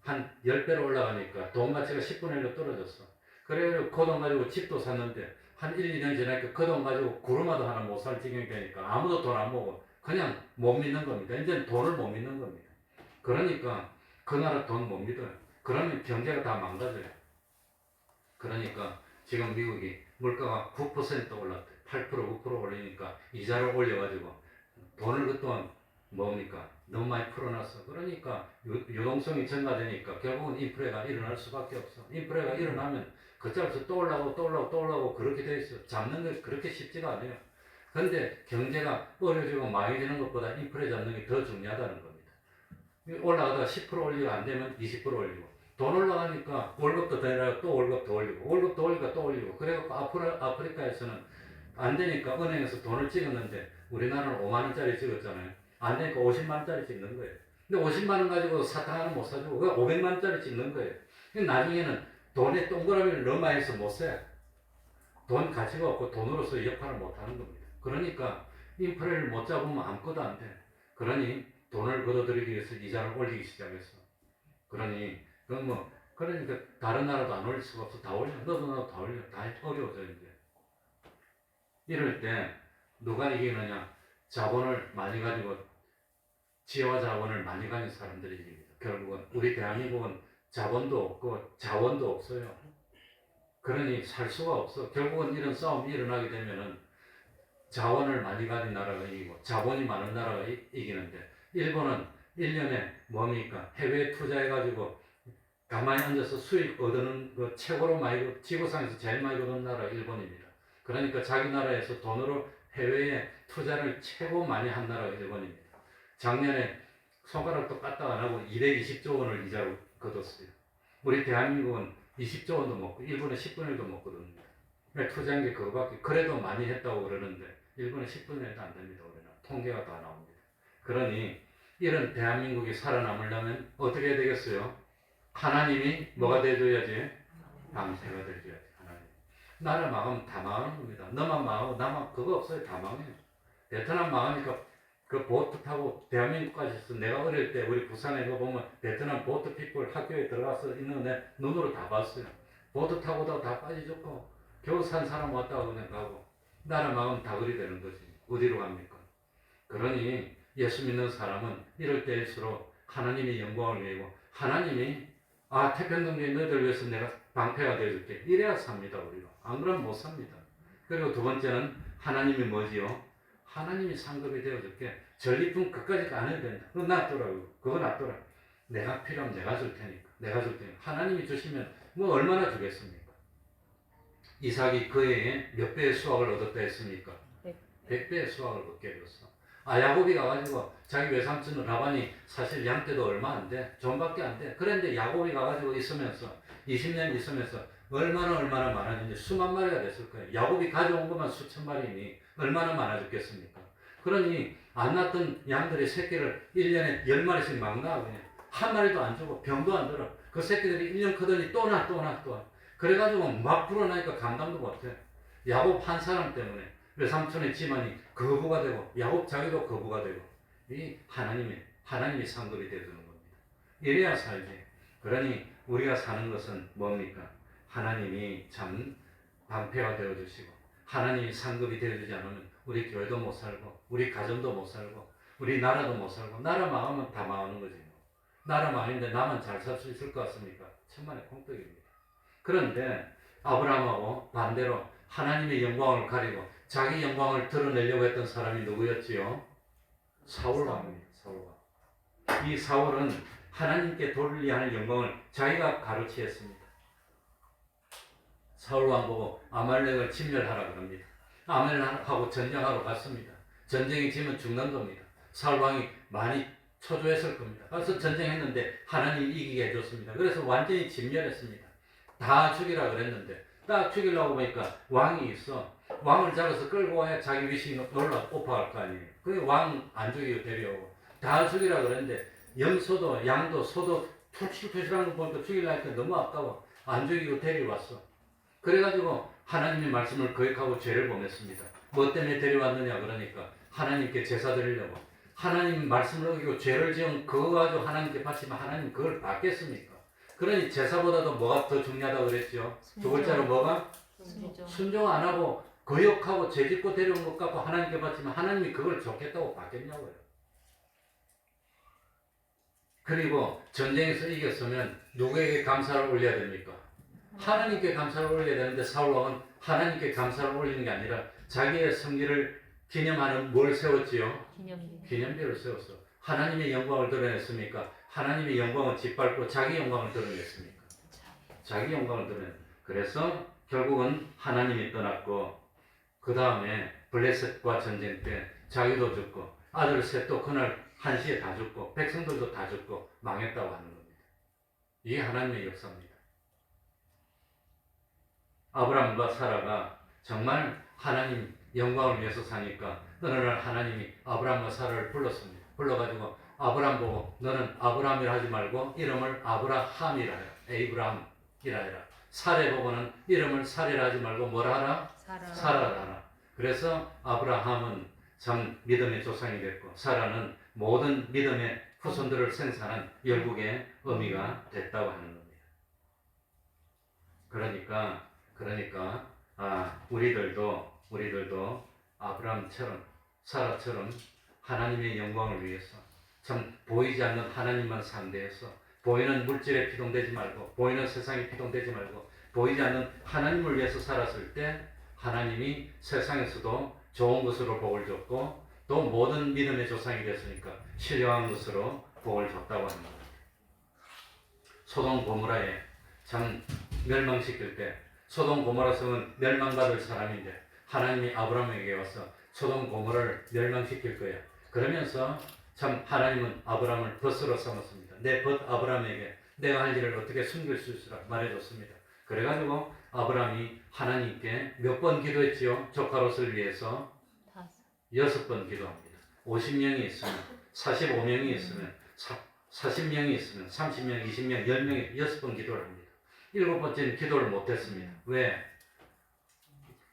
한 10배로 올라가니까 돈 가치가 10분의 1로 떨어졌어. 그래가지고 그 돈 가지고 집도 샀는데 한 1, 2년 지나니까 그 돈 가지고 구르마도 하나 못 살 지경이 되니까 아무도 돈 안 모으고 그냥 못 믿는 겁니다. 이제는 돈을 못 믿는 겁니다. 그러니까 그 나라 돈 못 믿어요. 그러면 경제가 다 망가져요. 그러니까 지금 미국이 물가가 9% 올랐대. 8% 9% 올리니까 이자를 올려가지고 돈을 그동안 뭡니까? 너무 많이 풀어놨어. 그러니까 유동성이 증가되니까 결국은 인플레가 일어날 수밖에 없어. 인플레가 일어나면 그쪽에서 또 올라오고 그렇게 돼 있어. 잡는 게 그렇게 쉽지가 않아요. 그런데 경제가 어려지고 망해지는 것보다 인플레 잡는 게 더 중요하다는 겁니다. 올라가다가 10% 올리고 안 되면 20% 올리고 돈 올라가니까 월급도 더 내라고 또 월급 더 올리고 월급 더 올리니까 또 올리고 그래갖고 아프리카에서는 안 되니까 은행에서 돈을 찍었는데 우리나라는 5만 원짜리 찍었잖아요. 안 되니까 50만 원짜리 찍는 거예요. 근데 50만 원 가지고 사탕 하나 못 사주고 그 500만 원짜리 찍는 거예요. 나중에는 돈에 동그라미를 너무 많이 해서 못 사. 돈 가치가 없고 돈으로서 역할을 못 하는 겁니다. 그러니까 인플레를 못 잡으면 아무것도 안 돼. 그러니 돈을 걷어들이기 위해서 이자를 올리기 시작했어. 그러니까 다른 나라도 안 올릴 수가 없어. 다 올려. 너도 나도 다 올려. 다 어려워져 이제. 이럴 때 누가 이기느냐? 자본을 많이 가지고 지혜와 자본을 많이 가진 사람들이 이깁니다. 결국은 우리 대한민국은 자본도 없고 자원도 없어요. 그러니 살 수가 없어. 결국은 이런 싸움이 일어나게 되면은 자원을 많이 가진 나라가 이기고 자본이 많은 나라가 이기는데 일본은 1년에 뭡니까? 해외에 투자해가지고 가만히 앉아서 수익 얻는 그 최고로 많이 지구상에서 제일 많이 얻는 나라가 일본입니다. 그러니까 자기 나라에서 돈으로 해외에 투자를 최고 많이 한 나라가 일본입니다. 작년에 손가락도 까딱 안 하고 220조 원을 이자로 거뒀어요. 우리 대한민국은 20조 원도 먹고 일본에 10분의 1도 못 거둡니다. 투자한 게 그거밖에 그래도 많이 했다고 그러는데 일본에 10분의 1도 안 됩니다. 우리는 통계가 다 나옵니다. 그러니 이런 대한민국이 살아남으려면 어떻게 해야 되겠어요? 하나님이 뭐가 돼줘야지? 방패가 돼줘야지. 하나님. 나라 망하면 다 망하는 겁니다. 너만 망하고 나만 그거 없어요. 다 망해요. 베트남 망하니까 그 보트 타고 대한민국까지 있어. 내가 어릴 때 우리 부산에 거 보면 베트남 보트 피플 학교에 들어가서 있는 내 눈으로 다 봤어요. 보트 타고도 다 빠지셨고 겨우 산 사람 왔다가 그냥 가고 나라 망하면 다 그리 되는 거지. 어디로 갑니까? 그러니 예수 믿는 사람은 이럴 때일수록 하나님의 영광을 위하고 하나님이 태평양에 너희들 위해서 내가 방패가 되어줄게. 이래야 삽니다, 우리가. 안 그러면 못 삽니다. 그리고 두 번째는 하나님이 뭐지요? 하나님이 상급이 되어줄게. 전리품 그까지 안 해도 된다. 그거 놔두라고. 그거 놔두라. 내가 필요하면 내가 줄 테니까. 내가 줄 테니까. 하나님이 주시면 뭐 얼마나 주겠습니까? 이삭이 그 해에 몇 배의 수확을 얻었다 했습니까? 100배의 수확을 얻게 되었어. 야곱이 가가지고 자기 외삼촌 라반이 사실 양떼도 얼마 안 돼. 존밖에 안 돼. 그런데 야곱이 가가지고 있으면서 20년 있으면서 얼마나 많아졌는지 수만 마리가 됐을 거예요. 야곱이 가져온 것만 수천 마리니 얼마나 많아졌겠습니까? 그러니 안 낳던 양들의 새끼를 1년에 10마리씩 막 낳아 그냥. 한 마리도 안 주고 병도 안 들어. 그 새끼들이 1년 크더니 또 낳아. 그래가지고 막 불어나니까 감당도 못해. 야곱 한 사람 때문에 외삼촌의 집안이 거부가 되고 야곱 자기도 거부가 되고 이 하나님이 상급이 되어주는 겁니다. 이래야 살지. 그러니 우리가 사는 것은 뭡니까? 하나님이 참 방패가 되어주시고 하나님이 상급이 되어주지 않으면 우리 교회도 못 살고 우리 가정도 못 살고 우리 나라도 못 살고 나라 망하면 다 망하는 거지. 나라 망했는데 나만 잘 살 수 있을 것 같습니까? 천만의 콩떡입니다. 그런데 아브라함하고 반대로 하나님의 영광을 가리고 자기 영광을 드러내려고 했던 사람이 누구였지요? 사울왕입니다. 사울왕. 이 사울은 하나님께 돌려야 할 영광을 자기가 가로치했습니다. 사울왕 보고 아말렉을 진멸하라 그럽니다. 아말렉하고 전쟁하러 갔습니다. 전쟁이 지면 죽는 겁니다. 사울왕이 많이 초조했을 겁니다. 그래서 전쟁했는데 하나님이 이기게 해줬습니다. 그래서 완전히 진멸했습니다. 다 죽이라 그랬는데 딱 죽이려고 보니까 왕이 있어. 왕을 잡아서 끌고 와야 자기 위신이 높아갈 거 아니에요. 그게 왕 안 죽이고 데려오고 다 죽이라 그랬는데 염소도 양도 소도 푸실푸실한 거 보니까 죽이려니까 너무 아까워. 안 죽이고 데려왔어. 그래가지고 하나님의 말씀을 거역하고 죄를 범했습니다. 뭐 때문에 데려왔느냐 그러니까 하나님께 제사 드리려고. 하나님 말씀을 어기고 죄를 지은 그거 가지고 하나님께 바치면 하나님 그걸 받겠습니까? 그러니 제사보다도 뭐가 더 중요하다고 그랬죠? 두 번째로 뭐가? 순종 안 하고 거역하고 죄짓고 데려온 것 갖고 하나님께 바치면 하나님이 그걸 좋겠다고 받겠냐고요. 그리고 전쟁에서 이겼으면 누구에게 감사를 올려야 됩니까? 하나님께 감사를 올려야 되는데 사울왕은 하나님께 감사를 올리는 게 아니라 자기의 성기를 기념하는 뭘 세웠지요? 기념비를 세웠어. 하나님의 영광을 드러냈습니까? 하나님의 영광을 짓밟고 자기 영광을 드러냈습니까? 자기 영광을 드러냈. 그래서 결국은 하나님이 떠났고 그 다음에 블레셋과 전쟁 때 자기도 죽고 아들 셋도 그날 한시에 다 죽고 백성들도 다 죽고 망했다고 하는 겁니다. 이게 하나님의 역사입니다. 아브라함과 사라가 정말 하나님 영광을 위해서 사니까 어느 날 하나님이 아브라함과 사라를 불렀습니다. 불러가지고 아브라함 보고 너는 아브라함이라 하지 말고 이름을 아브라함이라 해라. 에이브라함이라 해라. 사레 보고는 이름을 사레라 하지 말고 뭐라 하라? 사라라 하라. 그래서 아브라함은 참 믿음의 조상이 됐고 사라는 모든 믿음의 후손들을 생산한 열국의 의미가 됐다고 하는 겁니다. 그러니까 우리들도 아브라함처럼 사라처럼 하나님의 영광을 위해서 참 보이지 않는 하나님만 상대해서 보이는 물질에 피동되지 말고 보이는 세상에 피동되지 말고 보이지 않는 하나님을 위해서 살았을 때 하나님이 세상에서도 좋은 것으로 복을 줬고 또 모든 믿음의 조상이 됐으니까 신령한 것으로 복을 줬다고 합니다. 소돔 고모라에 참 멸망시킬 때 소돔 고모라 성은 멸망받을 사람인데 하나님이 아브라함에게 와서 소돔 고모라를 멸망시킬 거야. 그러면서 참 하나님은 아브라함을 벗으로 삼았습니다. 내 벗 아브라함에게 내가 할 일을 어떻게 숨길 수 있으라 말해줬습니다. 그래가지고 아브라함이 하나님께 몇 번 기도했지요? 조카 롯을 위해서 6번 기도합니다. 50명이 있으면 45명이 있으면 40명이 있으면 30명, 20명, 10명이 6번 기도를 합니다. 7번째는 기도를 못했습니다. 왜?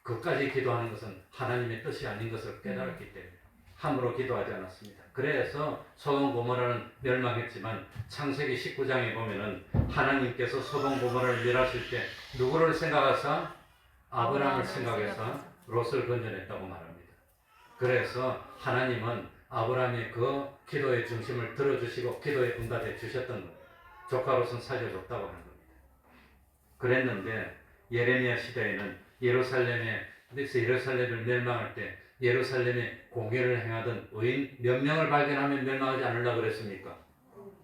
그까지 기도하는 것은 하나님의 뜻이 아닌 것을 깨달았기 때문에 함부로 기도하지 않았습니다. 그래서 소돔 고모라는 멸망했지만 창세기 19장에 보면은 하나님께서 소돔 고모라를 멸하실 때 누구를 생각해서? 아브라함을 생각해서 롯을 건져냈다고 말합니다. 그래서 하나님은 아브라함의 그 기도의 중심을 들어주시고 기도에 응답해 주셨던 겁니다. 조카로서는 살려줬다고 하는 겁니다. 그랬는데 예레미야 시대에는 예루살렘을 멸망할 때 예루살렘에 공회를 행하던 의인 몇 명을 발견하면 멸망하지 않으려고 그랬습니까?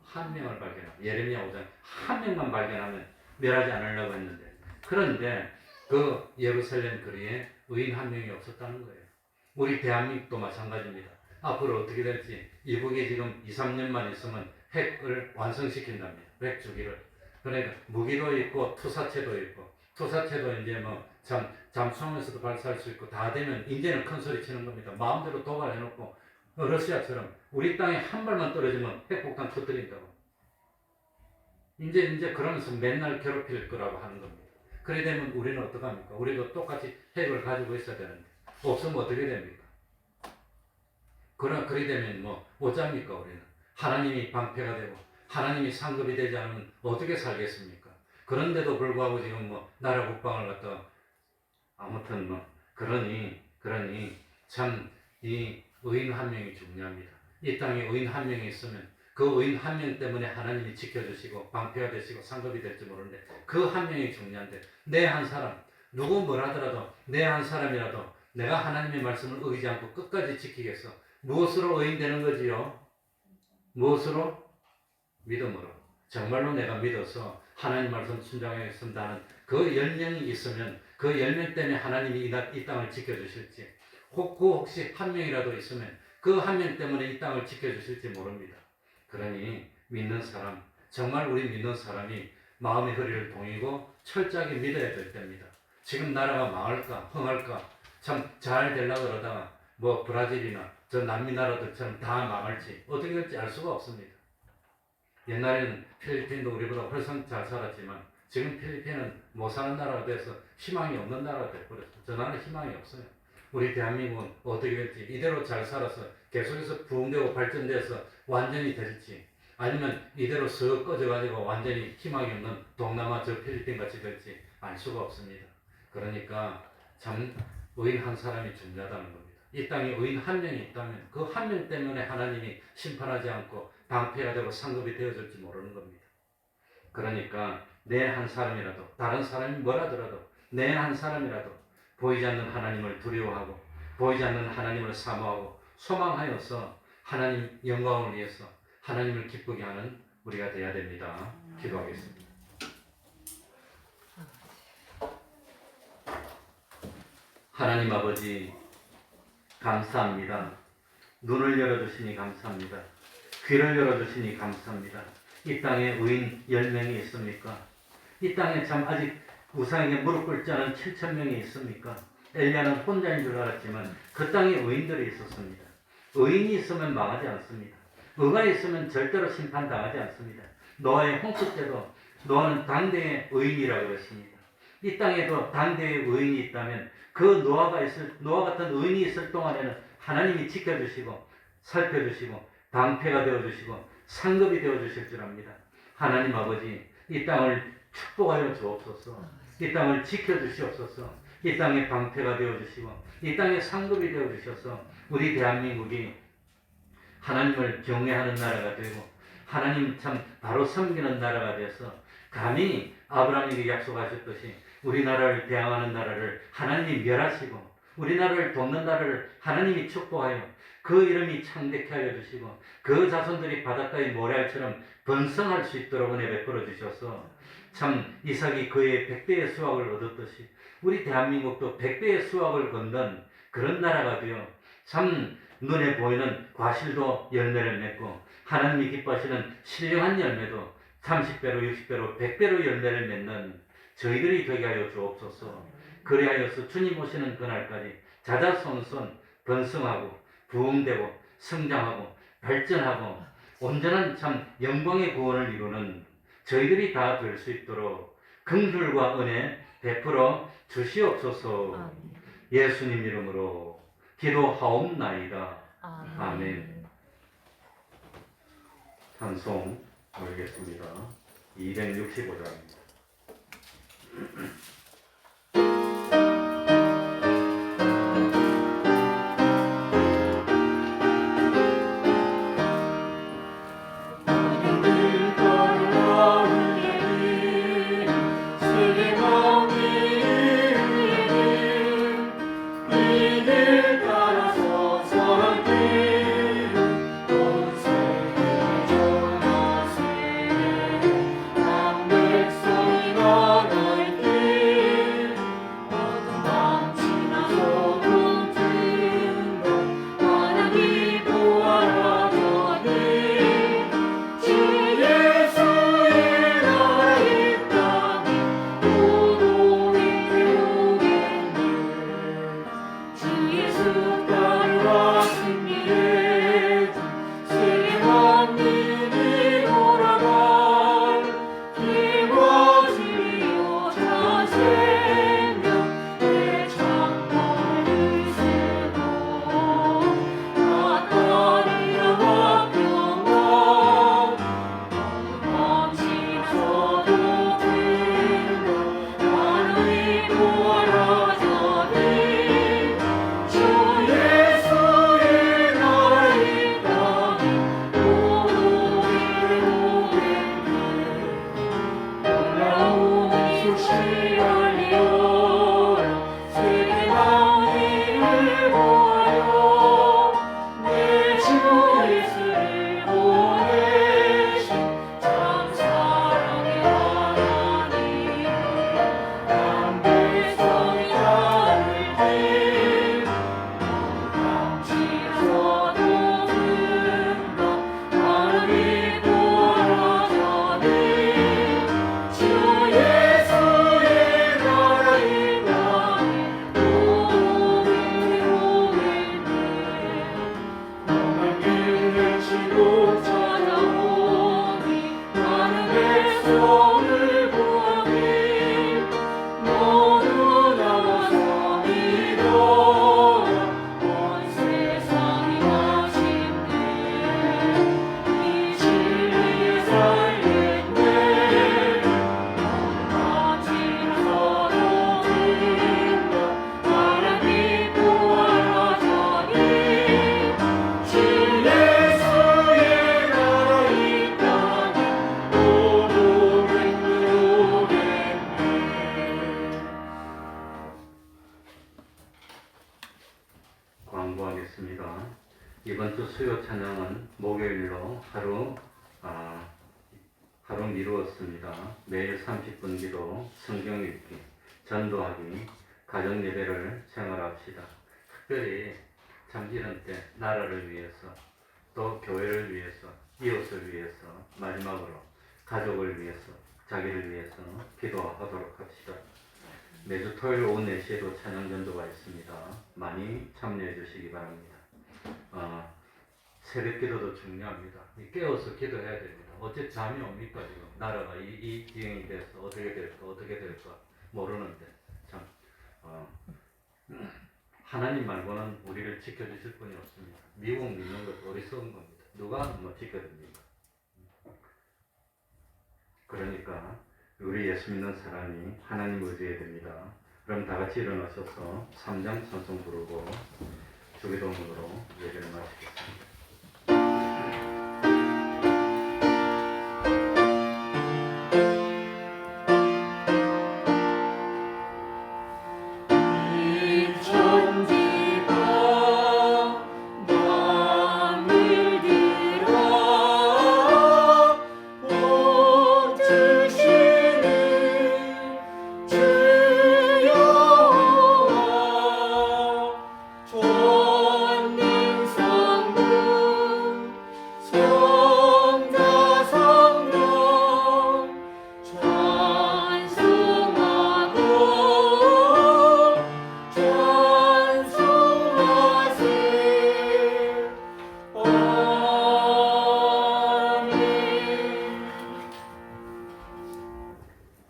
한 명을 발견하면, 예레미야 5장 한 명만 발견하면 멸하지 않으려고 했는데, 그런데 그 예루살렘 거리에 의인 한 명이 없었다는 거예요. 우리 대한민국도 마찬가지입니다. 앞으로 어떻게 될지, 이북이 지금 2, 3년만 있으면 핵을 완성시킨답니다. 핵 주기를. 그러니까 무기도 있고 투사체도 있고, 투사체도 이제 잠수하면서도 발사할 수 있고, 다 되면 이제는 큰 소리 치는 겁니다. 마음대로 도발해놓고 러시아처럼 우리 땅에 한 발만 떨어지면 핵폭탄 터뜨린다고. 이제 그러면서 맨날 괴롭힐 거라고 하는 겁니다. 그래 되면 우리는 어떡합니까? 우리도 똑같이 핵을 가지고 있어야 되는데 없으면 어떻게 됩니까? 그래 되면 어쩝니까? 우리는 하나님이 방패가 되고 하나님이 상급이 되지 않으면 어떻게 살겠습니까? 그런데도 불구하고 지금 나라 국방을 갖다가 아무튼 그러니 참 이 의인 한 명이 중요합니다. 이 땅에 의인 한 명이 있으면 그 의인 한 명 때문에 하나님이 지켜주시고 방패가 되시고 상급이 될지 모르는데 그 한 명이 중요한데, 내 한 사람, 누구 뭘 하더라도 내 한 사람이라도 내가 하나님의 말씀을 어기지 않고 끝까지 지키겠어. 무엇으로 의인 되는 거지요? 무엇으로? 믿음으로. 정말로 내가 믿어서 하나님 말씀 순종하게 쓴다는 그 10명이 있으면 그 10명 때문에 하나님이 이 땅을 지켜주실지, 혹시 한 명이라도 있으면 그 한 명 때문에 이 땅을 지켜주실지 모릅니다. 그러니 믿는 사람, 정말 우리 믿는 사람이 마음의 허리를 동이고 철저하게 믿어야 될 때입니다. 지금 나라가 망할까 흥할까 참 잘 되려고 그러다가 브라질이나 저 남미 나라들처럼 다 망할지 어떻게 될지 알 수가 없습니다. 옛날에는 필리핀도 우리보다 훨씬 잘 살았지만 지금 필리핀은 못 사는 나라가 돼서 희망이 없는 나라가 돼버렸어요. 저 나라는 희망이 없어요. 우리 대한민국은 어떻게 될지, 이대로 잘 살아서 계속해서 부흥되고 발전돼서 완전히 될지, 아니면 이대로 쓱 꺼져가지고 완전히 희망이 없는 동남아 저 필리핀 같이 될지 알 수가 없습니다. 그러니까 참 의인 한 사람이 중요하다는 겁니다. 이 땅에 의인 한 명이 있다면 그 한 명 때문에 하나님이 심판하지 않고 방패가 되고 상급이 되어줄지 모르는 겁니다. 그러니까 내 한 사람이라도, 다른 사람이 뭐라더라도 내 한 사람이라도 보이지 않는 하나님을 두려워하고 보이지 않는 하나님을 사모하고 소망하여서 하나님 영광을 위해서 하나님을 기쁘게 하는 우리가 되어야 됩니다. 기도하겠습니다. 하나님 아버지, 감사합니다. 눈을 열어주시니 감사합니다. 귀를 열어주시니 감사합니다. 이 땅에 의인 10명이 있습니까? 이 땅에 참 아직 우상에게 무릎 꿇지 않은 7,000명이 있습니까? 엘리야는 혼자인 줄 알았지만 그 땅에 의인들이 있었습니다. 의인이 있으면 망하지 않습니다. 의가 있으면 절대로 심판당하지 않습니다. 노아의 홍수 때도 노아는 당대의 의인이라고 그랬습니다. 이 땅에도 당대의 의인이 있다면 그 노아 같은 의인이 있을 동안에는 하나님이 지켜주시고 살펴주시고 방패가 되어주시고 상급이 되어주실 줄 압니다. 하나님 아버지, 이 땅을 축복하여 주옵소서. 이 땅을 지켜주시옵소서. 이 땅에 방패가 되어주시고 이 땅에 상급이 되어주셔서 우리 대한민국이 하나님을 경외하는 나라가 되고 하나님 참 바로 섬기는 나라가 되어서 감히 아브라함에게 약속하셨듯이 우리나라를 대항하는 나라를 하나님이 멸하시고 우리나라를 돕는 나라를 하나님이 축복하여 그 이름이 창대케 하여 주시고 그 자손들이 바닷가의 모래알처럼 번성할 수 있도록 은혜 베풀어 주셔서 참 이삭이 그의 100배의 수확을 얻었듯이 우리 대한민국도 100배의 수확을 얻는 그런 나라가 되어 참 눈에 보이는 과실도 열매를 맺고 하나님이 기뻐하시는 신령한 열매도 30배로 60배로 100배로 열매를 맺는 저희들이 되게 하여 주옵소서. 그리하여서 주님 오시는 그날까지 자자손손 번성하고 부흥되고 성장하고 발전하고 온전한 참 영광의 구원을 이루는 저희들이 다 될 수 있도록 긍휼과 은혜 베풀어 주시옵소서. 예수님 이름으로 기도하옵나이다. 아멘. 찬송 올리겠습니다. 265장입니다. 늘 따라 기도하겠습니다. 이번 주 수요 찬양은 목요일로 하루 미루었습니다. 매일 30분 기도, 성경 읽기, 전도하기, 가정 예배를 생활합시다. 특별히 참지는 때 나라를 위해서, 또 교회를 위해서, 이웃을 위해서, 마지막으로 가족을 위해서, 자기를 위해서 기도하도록 합시다. 매주 토요일 오후 4시에도 찬양 전도가 있습니다. 많이 참여해 주시기 바랍니다. 새벽 기도도 중요합니다. 깨어서 기도해야 됩니다. 어째 잠이 옵니까 지금? 나라가 이 지형이 돼서 어떻게 될까 모르는데 참 하나님 말고는 우리를 지켜주실 분이 없습니다. 미국 믿는 것도 어리석은 겁니다. 누가 뭐 지켜줍니까? 그러니까 우리 예수 믿는 사람이 하나님 의지해야 됩니다. 그럼 다 같이 일어나셔서 3장 찬송 부르고 주기도문으로 예배를 마치겠습니다.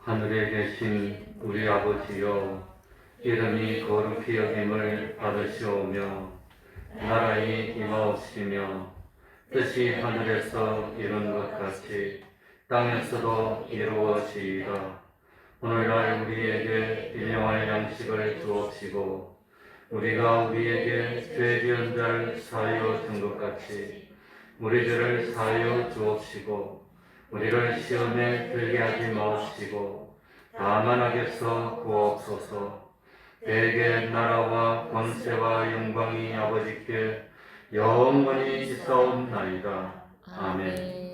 하늘에 계신 우리 아버지여, 이름이 거룩히 여김을 받으시오며 나라의 임하옵시며 뜻이 하늘에서 이룬 것 같이 땅에서도 이루어지이다. 오늘날 우리에게 일용할 양식을 주옵시고 우리가 우리에게 죄 지은 자를 사하여 준 것 같이 우리 죄를 사하여 주옵시고 우리를 시험에 들게 하지 마옵시고 다만 악에서 구하옵소서. 대개 나라와 권세와 영광이 아버지께 영원히 있사옵나이다. 아멘.